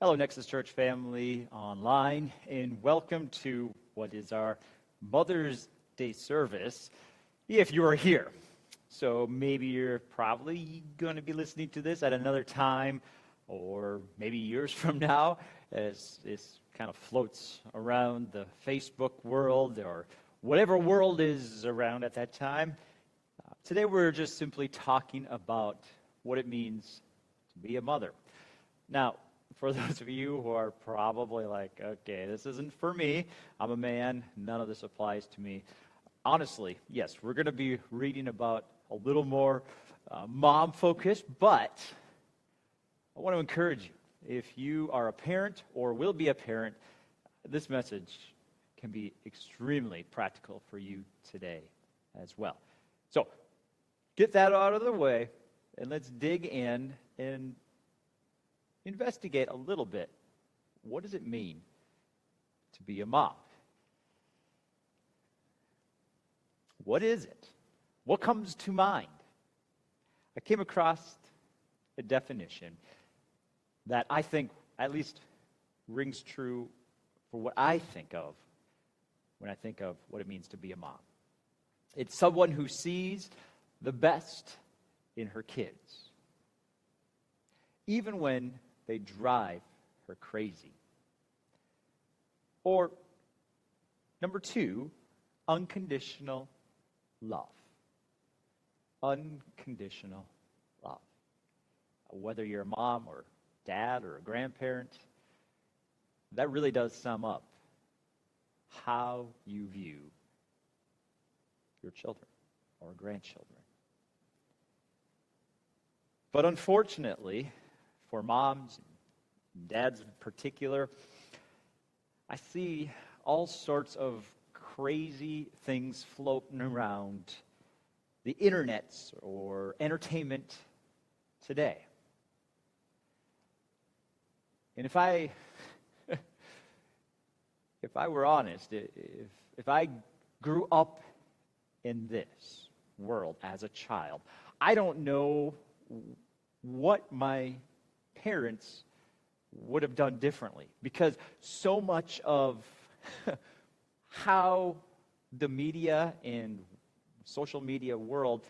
Hello, Nexus Church family online, and welcome to what is our Mother's Day service, if you are here. So maybe you're probably going to be listening to this at another time, or maybe years from now, as this kind of floats around the Facebook world, or whatever world is around at that time. Today we're just simply talking about what it means to be a mother. Now, for those of you who are probably like, okay, this isn't for me. I'm a man. None of this applies to me. Honestly, yes, we're going to be reading about a little more mom-focused, but I want to encourage you. If you are a parent or will be a parent, this message can be extremely practical for you today as well. So, get that out of the way, and let's dig in and investigate a little bit. What does it mean to be a mom? What is it? What comes to mind? I came across a definition that I think at least rings true for what I think of when I think of what it means to be a mom. It's someone who sees the best in her kids, even when they drive her crazy. Or, number two, unconditional love. Unconditional love. Whether you're a mom or dad or a grandparent, that really does sum up how you view your children or grandchildren. But unfortunately, for moms and dads in particular, I see all sorts of crazy things floating around the internet or entertainment today. And if I were honest, if I grew up in this world as a child, I don't know what my parents would have done differently, because so much of how the media and social media world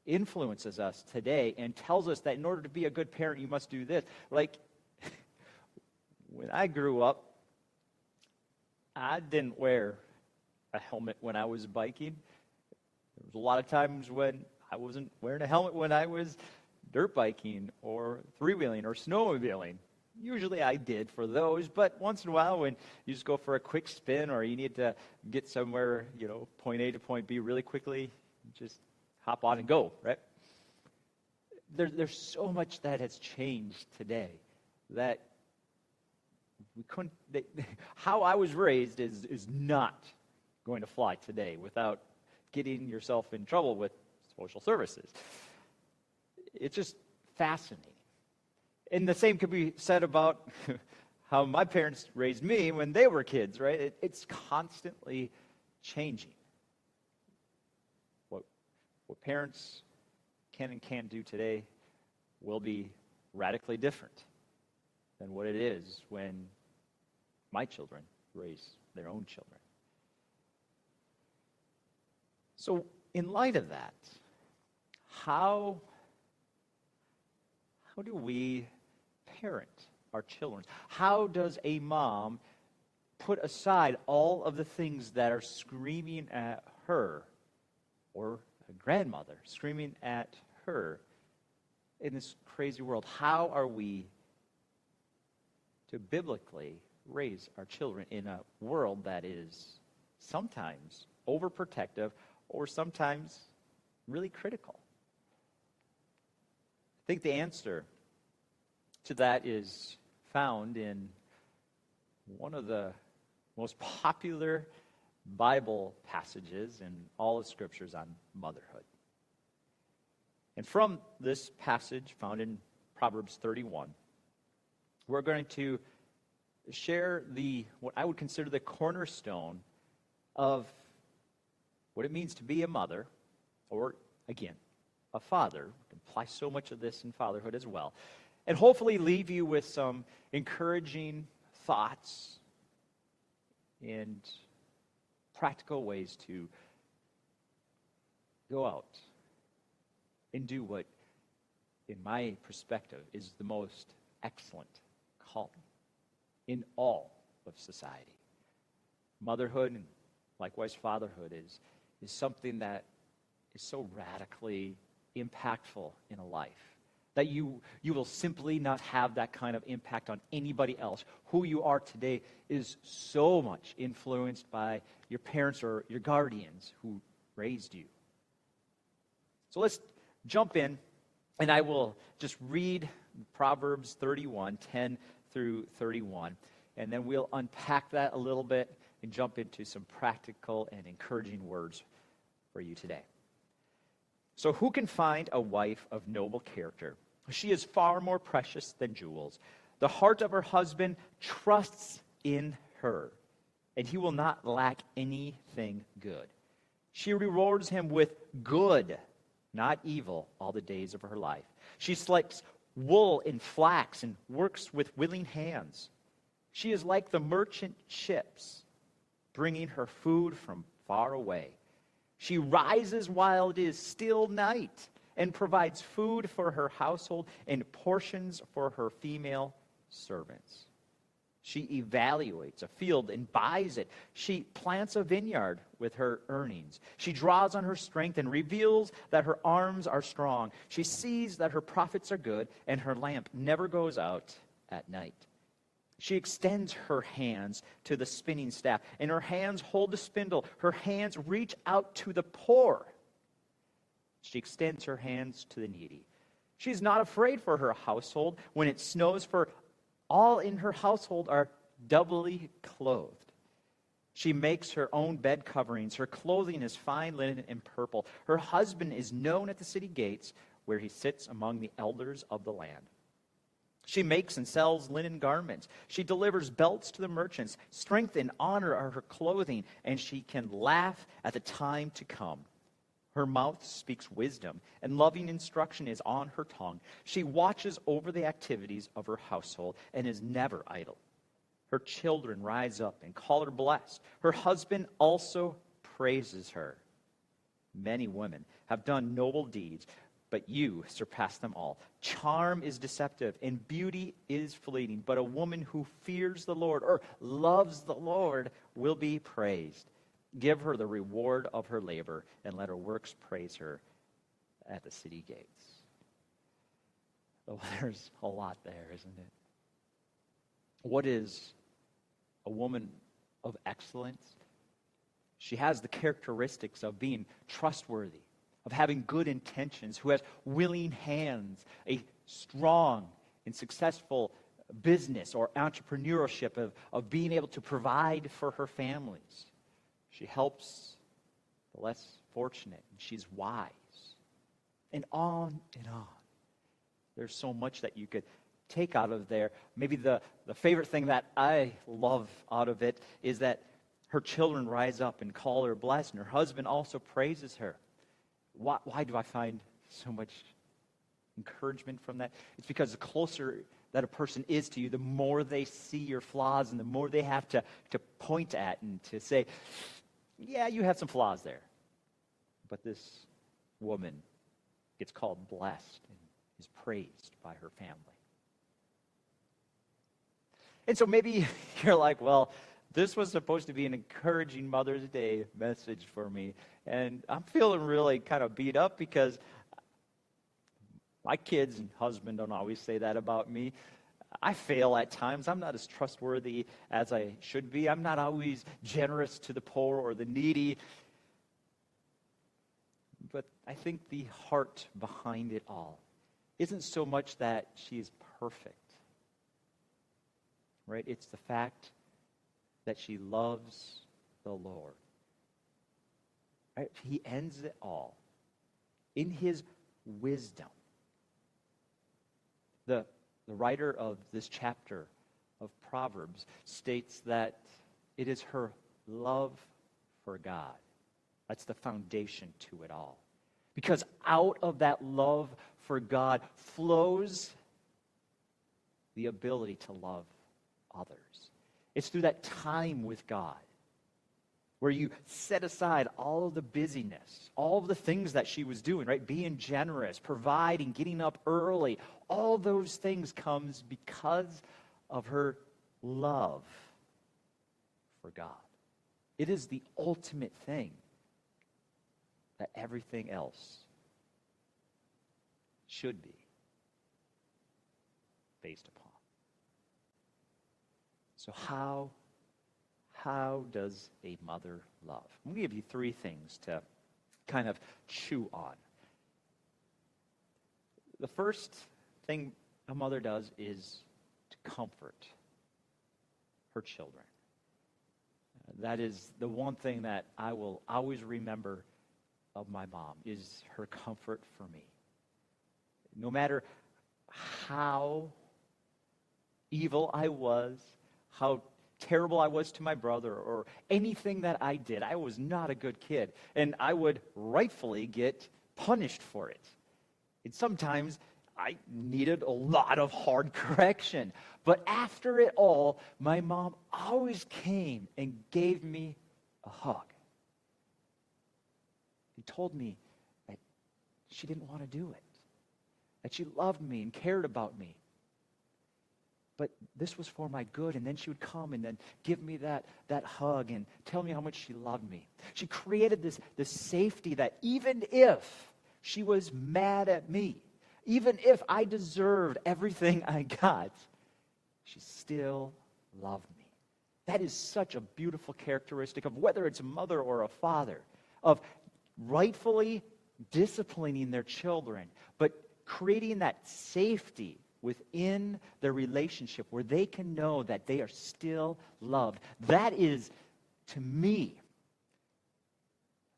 influences us today and tells us that in order to be a good parent, you must do this. Like, when I grew up, I didn't wear a helmet when I was biking. There was a lot of times when I wasn't wearing a helmet when I was dirt biking or three-wheeling or snowmobiling. Usually I did for those, but once in a while when you just go for a quick spin or you need to get somewhere, point A to point B really quickly, just hop on and go, right? There's so much that has changed today that we couldn't, how I was raised is not going to fly today without getting yourself in trouble with social services. It's just fascinating. And the same could be said about how my parents raised me when they were kids, right? It's constantly changing. What parents can and can't do today will be radically different than what it is when my children raise their own children. So, in light of that, how do we parent our children? How does a mom put aside all of the things that are screaming at her, or a grandmother screaming at her in this crazy world? How are we to biblically raise our children in a world that is sometimes overprotective or sometimes really critical? I think the answer to that is found in one of the most popular Bible passages in all of Scriptures on motherhood. And from this passage found in Proverbs 31, we're going to share what I would consider the cornerstone of what it means to be a mother, or, again, a father. We can apply so much of this in fatherhood as well. and hopefully leave you with some encouraging thoughts and practical ways to go out and do what, in my perspective, is the most excellent calling in all of society. Motherhood and likewise fatherhood is something that is so radically impactful in a life that you will simply not have that kind of impact on anybody else. Who you are today is so much influenced by your parents or your guardians who raised you. So let's jump in, and I will just read Proverbs 31, 10 through 31, and then we'll unpack that a little bit and jump into some practical and encouraging words for you today. So who can find a wife of noble character? She is far more precious than jewels. The heart of her husband trusts in her, and he will not lack anything good. She rewards him with good, not evil, all the days of her life. She selects wool and flax and works with willing hands. She is like the merchant ships, bringing her food from far away. She rises while it is still night and provides food for her household and portions for her female servants. She evaluates a field and buys it. She plants a vineyard with her earnings. She draws on her strength and reveals that her arms are strong. She sees that her profits are good and her lamp never goes out at night. She extends her hands to the spinning staff, and her hands hold the spindle. Her hands reach out to the poor. She extends her hands to the needy. She is not afraid for her household when it snows, for all in her household are doubly clothed. She makes her own bed coverings. Her clothing is fine linen and purple. Her husband is known at the city gates, where he sits among the elders of the land. She makes and sells linen garments. She delivers belts to the merchants. Strength and honor are her clothing, and she can laugh at the time to come. Her mouth speaks wisdom, and loving instruction is on her tongue. She watches over the activities of her household and is never idle. Her children rise up and call her blessed. Her husband also praises her. Many women have done noble deeds, but you surpass them all. Charm is deceptive, and beauty is fleeting, but a woman who fears the Lord or loves the Lord will be praised. Give her the reward of her labor, and let her works praise her at the city gates. Oh, there's a lot there, isn't it? What is a woman of excellence? She has the characteristics of being trustworthy, of having good intentions, who has willing hands, a strong and successful business or entrepreneurship of being able to provide for her families. She helps the less fortunate, and she's wise. And on and on. There's so much that you could take out of there. Maybe the favorite thing that I love out of it is that her children rise up and call her blessed, and her husband also praises her. Why do I find so much encouragement from that? It's because the closer that a person is to you, the more they see your flaws and the more they have to point at and to say, yeah, you have some flaws there. But this woman gets called blessed and is praised by her family. And so maybe you're like, well, this was supposed to be an encouraging Mother's Day message for me. And I'm feeling really kind of beat up because my kids and husband don't always say that about me. I fail at times. I'm not as trustworthy as I should be. I'm not always generous to the poor or the needy. But I think the heart behind it all isn't so much that she's perfect, right? It's the fact that she loves the Lord. Right? He ends it all in his wisdom. The writer of this chapter of Proverbs states that it is her love for God. That's the foundation to it all. Because out of that love for God flows the ability to love others. It's through that time with God where you set aside all of the busyness, all of the things that she was doing, right? Being generous, providing, getting up early. All those things comes because of her love for God. It is the ultimate thing that everything else should be based upon. So how does a mother love? I'm going to give you three things to kind of chew on. The first thing a mother does is to comfort her children. That is the one thing that I will always remember of my mom, is her comfort for me. No matter how evil I was, how terrible I was to my brother, or anything that I did, I was not a good kid, and I would rightfully get punished for it. And sometimes I needed a lot of hard correction. But after it all, my mom always came and gave me a hug. He told me that she didn't want to do it, that she loved me and cared about me. But this was for my good, and then she would come and then give me that hug and tell me how much she loved me. She created this safety that even if she was mad at me, even if I deserved everything I got, she still loved me. That is such a beautiful characteristic of whether it's a mother or a father, of rightfully disciplining their children, but creating that safety within their relationship where they can know that they are still loved. That is, to me,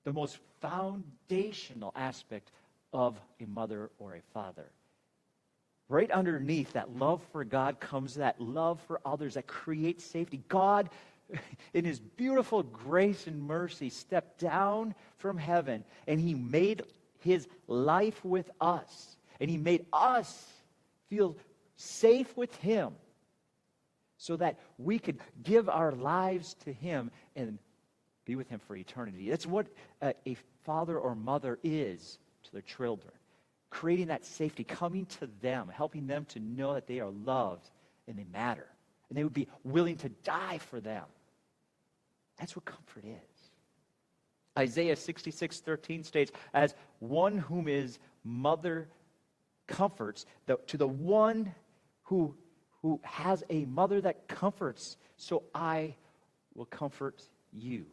the most foundational aspect of a mother or a father. Right underneath that love for God comes that love for others that creates safety. God, in his beautiful grace and mercy, stepped down from heaven, and he made his life with us, and he made us feel safe with him so that we could give our lives to him and be with him for eternity. That's what a father or mother is to their children. Creating that safety, coming to them, helping them to know that they are loved and they matter. And they would be willing to die for them. That's what comfort is. Isaiah 66:13 states, as one whom his mother comforts, to the one who has a mother that comforts, so I will comfort you.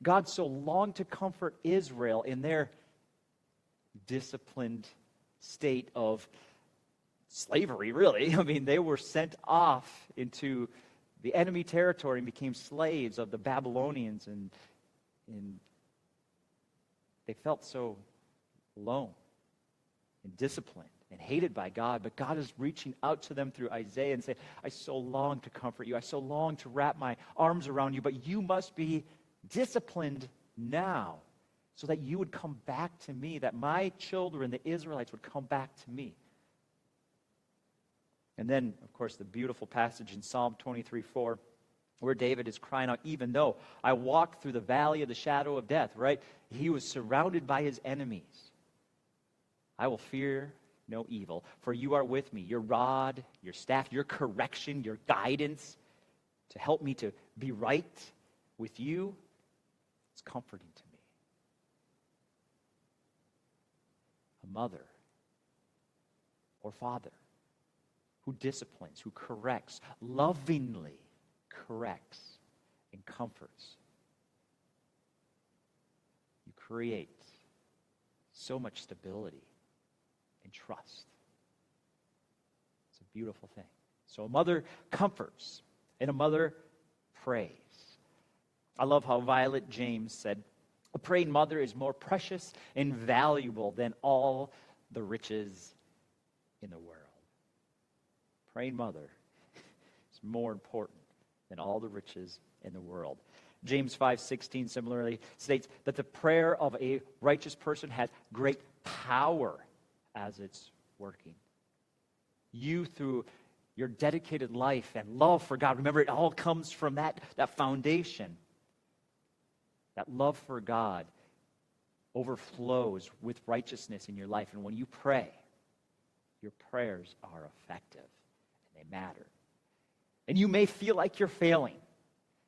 God so longed to comfort Israel in their disciplined state of slavery, really. I mean, they were sent off into the enemy territory and became slaves of the Babylonians, and they felt so alone and disciplined and hated by God. But God is reaching out to them through Isaiah and saying, I so long to comfort you. I so long to wrap my arms around you, but you must be disciplined now so that you would come back to me, that my children, the Israelites, would come back to me. And then, of course, the beautiful passage in Psalm 23:4, where David is crying out, even though I walk through the valley of the shadow of death, right? He was surrounded by his enemies. I will fear no evil, for you are with me. Your rod, your staff, your correction, your guidance to help me to be right with you, it's comforting to me. A mother or father who disciplines, who corrects, lovingly corrects and comforts. You create so much stability and trust. It's a beautiful thing. So a mother comforts and a mother prays. I love how Violet James said, a praying mother is more precious and valuable than all the riches in the world. Praying mother is more important than all the riches in the world. James 5:16 similarly states that the prayer of a righteous person has great power as it's working. You, through your dedicated life and love for God. Remember, it all comes from that foundation. That love for God overflows with righteousness in your life. And when you pray, your prayers are effective and they matter. And you may feel like you're failing.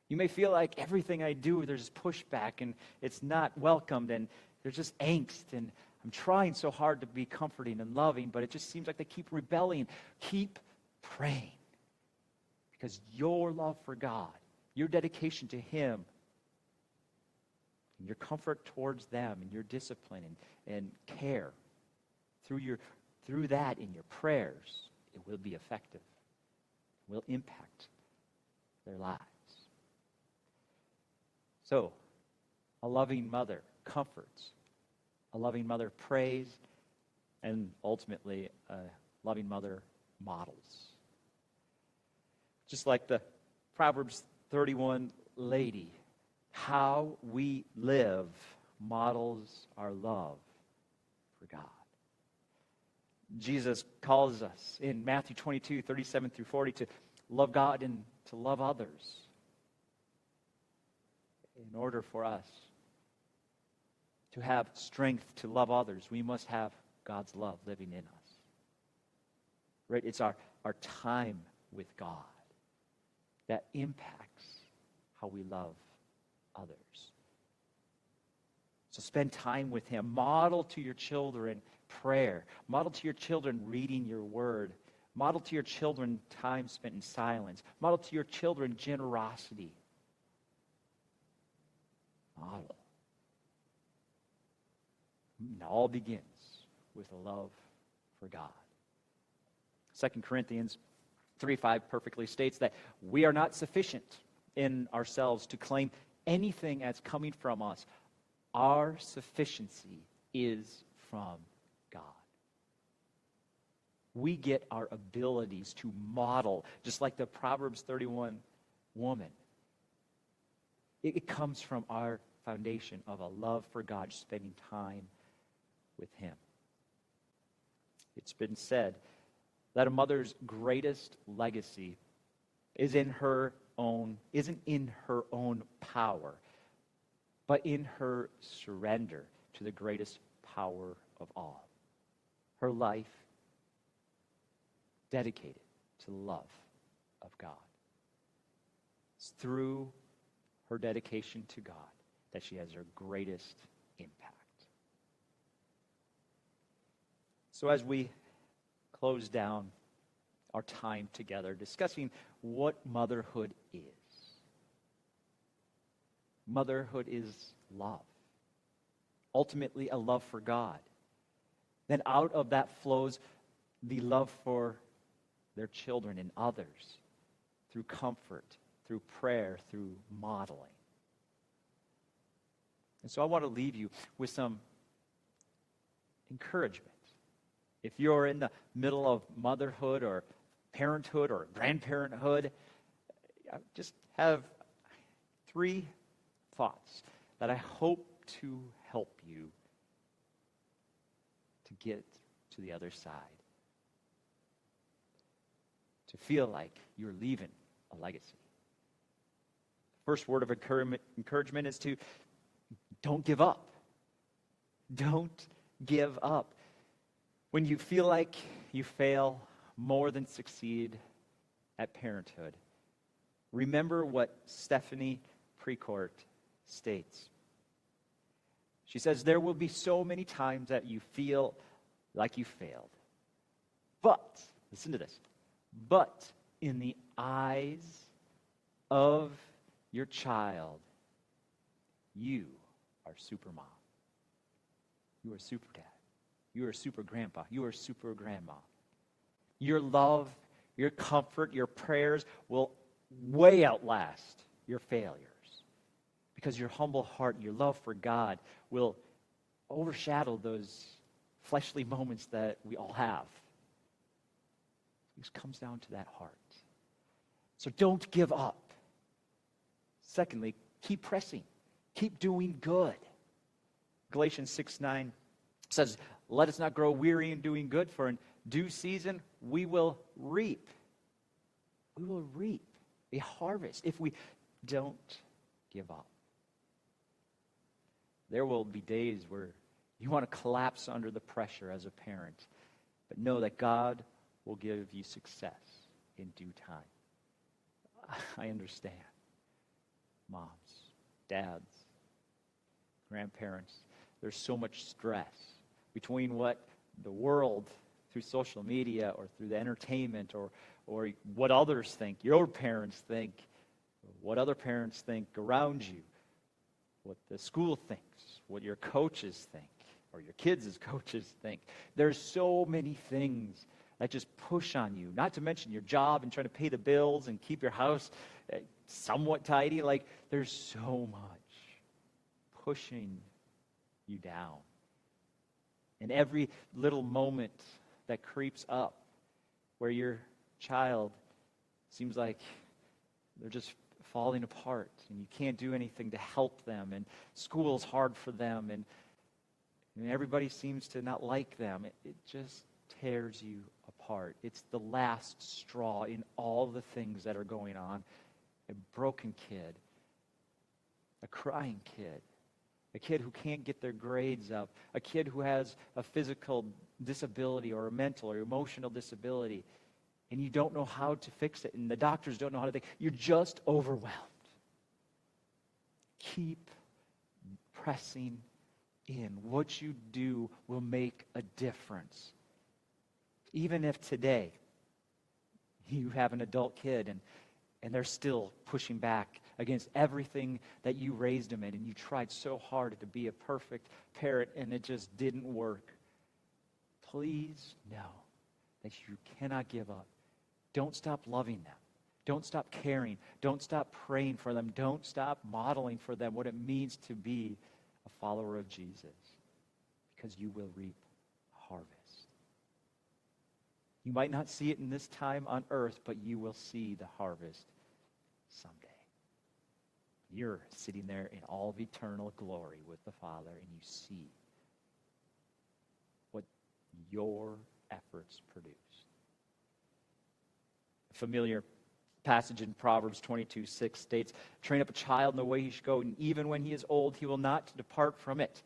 You may feel like everything I do, there's pushback and it's not welcomed and there's just angst and I'm trying so hard to be comforting and loving, but it just seems like they keep rebelling. Keep praying. Because your love for God, your dedication to Him, and your comfort towards them and your discipline and care, through that in your prayers, it will be effective. It will impact their lives. So, a loving mother comforts. A loving mother prays. And ultimately, a loving mother models. Just like the Proverbs 31 lady, how we live models our love for God. Jesus calls us in Matthew 22, 37 through 40 to love God and to love others. In order for us to have strength to love others, we must have God's love living in us. Right? It's our time with God that impacts how we love others. So spend time with Him. Model to your children prayer. Model to your children reading your word. Model to your children time spent in silence. Model to your children generosity. Model. It all begins with a love for God. 2 Corinthians 3:5 perfectly states that we are not sufficient in ourselves to claim anything as coming from us. Our sufficiency is from God. We get our abilities to model, just like the Proverbs 31 woman. It comes from our foundation of a love for God, spending time with Him. It's been said that a mother's greatest legacy isn't in her own power, but in her surrender to the greatest power of all. Her life dedicated to the love of God. It's through her dedication to God that she has her greatest impact. So as we close down our time together discussing what motherhood is. Motherhood is love. Ultimately, a love for God. Then out of that flows the love for their children and others through comfort, through prayer, through modeling. And so I want to leave you with some encouragement. If you're in the middle of motherhood or parenthood or grandparenthood, I just have 3 thoughts that I hope to help you to get to the other side. To feel like you're leaving a legacy. First word of encouragement is to don't give up. Don't give up. When you feel like you fail more than succeed at parenthood, remember what Stephanie Precourt states. She says, there will be so many times that you feel like you failed. But, listen to this, but in the eyes of your child, you are super mom. You are super dad. You are super grandpa. You are super grandma. Your love, your comfort, your prayers will way outlast your failures. Because your humble heart, your love for God will overshadow those fleshly moments that we all have. It just comes down to that heart. So don't give up. Secondly, keep pressing. Keep doing good. Galatians 6:9 says, let us not grow weary in doing good, for in due season we will reap we will reap a harvest if we don't give up. There will be days where you want to collapse under the pressure as a parent, but know that God will give you success in due time. I understand. Moms, dads, grandparents, there's so much stress between what the world through social media or through the entertainment or what others think, your parents think, what other parents think around you, what the school thinks, what your coaches think, or your kids' coaches think. There's so many things that just push on you, not to mention your job and trying to pay the bills and keep your house somewhat tidy. Like, there's so much pushing you down. And every little moment that creeps up where your child seems like they're just falling apart and you can't do anything to help them, and school's hard for them, and everybody seems to not like them. It just tears you apart. It's the last straw in all the things that are going on. A broken kid, a crying kid, a kid who can't get their grades up, a kid who has a physical disability or a mental or emotional disability, and you don't know how to fix it, and the doctors don't know how to think. You're just overwhelmed. Keep pressing in. What you do will make a difference. Even if today you have an adult kid and they're still pushing back against everything that you raised them in, and you tried so hard to be a perfect parent and it just didn't work, please know that you cannot give up. Don't stop loving them. Don't stop caring. Don't stop praying for them. Don't stop modeling for them what it means to be a follower of Jesus, because you will reap harvest. You might not see it in this time on earth, but you will see the harvest someday. You're sitting there in all of eternal glory with the Father, and you see what your efforts produce. A familiar passage in Proverbs 22:6 states, "Train up a child in the way he should go, and even when he is old, he will not depart from it."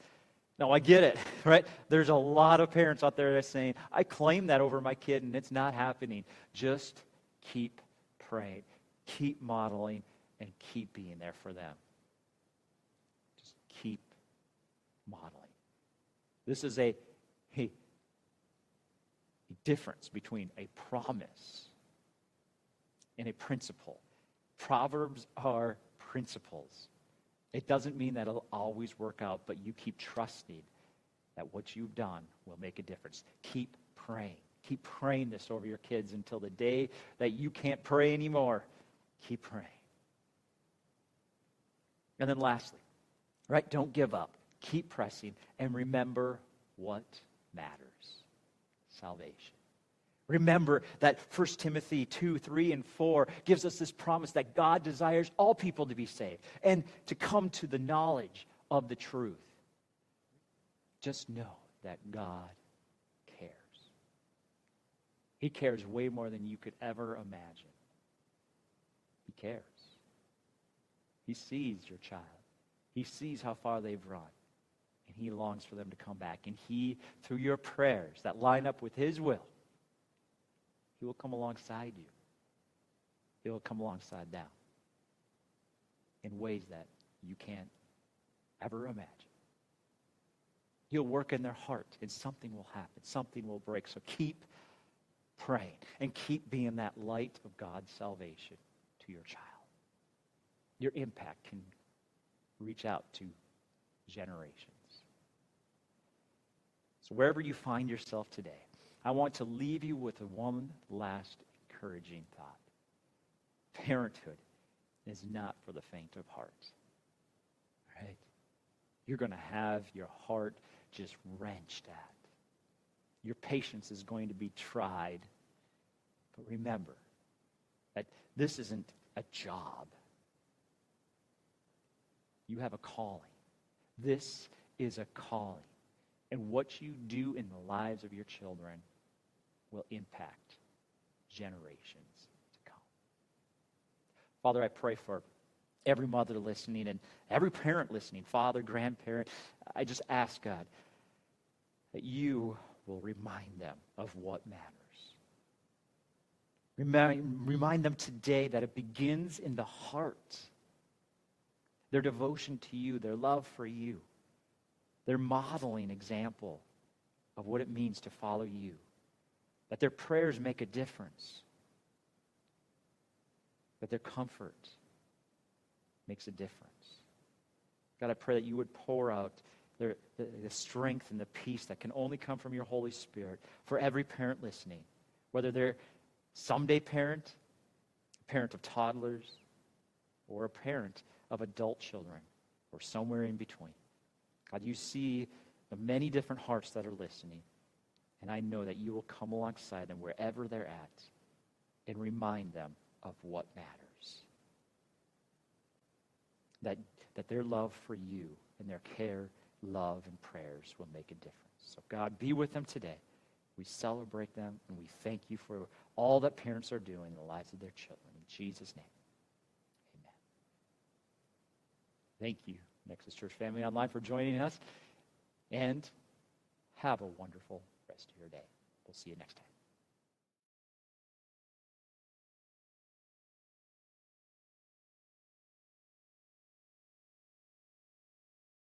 Now, I get it, right? There's a lot of parents out there that are saying, I claim that over my kid, and it's not happening. Just keep praying, keep modeling, and keep being there for them. Just keep modeling. This is a difference between a promise and a principle. Proverbs are principles. It doesn't mean that it'll always work out, but you keep trusting that what you've done will make a difference. Keep praying. Keep praying this over your kids until the day that you can't pray anymore. Keep praying. And then lastly, right, don't give up. Keep pressing, and remember what matters: salvation. Remember that 1 Timothy 2, 3, and 4 gives us this promise that God desires all people to be saved and to come to the knowledge of the truth. Just know that God cares. He cares way more than you could ever imagine. He cares. He sees your child. He sees how far they've run. And he longs for them to come back. And he, through your prayers that line up with his will, he will come alongside you. He will come alongside them in ways that you can't ever imagine. He'll work in their heart, and something will happen. Something will break. So keep praying and keep being that light of God's salvation to your child. Your impact can reach out to generations. So wherever you find yourself today, I want to leave you with one last encouraging thought. Parenthood is not for the faint of heart. Right? You're going to have your heart just wrenched at. Your patience is going to be tried. But remember that this isn't a job. You have a calling. This is a calling. And what you do in the lives of your children will impact generations to come. Father, I pray for every mother listening and every parent listening, father, grandparent. I just ask, God, that you will remind them of what matters. Remind them today that it begins in the heart. Their devotion to you, their love for you, their modeling example of what it means to follow you, that their prayers make a difference, that their comfort makes a difference. God, I pray that you would pour out the strength and the peace that can only come from your Holy Spirit for every parent listening, whether they're someday parent, a parent of toddlers, or a parent of adult children, or somewhere in between. God, you see the many different hearts that are listening, and I know that you will come alongside them wherever they're at and remind them of what matters. That their love for you and their care, love, and prayers will make a difference. So God, be with them today. We celebrate them, and we thank you for all that parents are doing in the lives of their children. In Jesus' name, amen. Thank you, Nexus Church Family Online, for joining us, and have a wonderful rest of your day. We'll see you next time.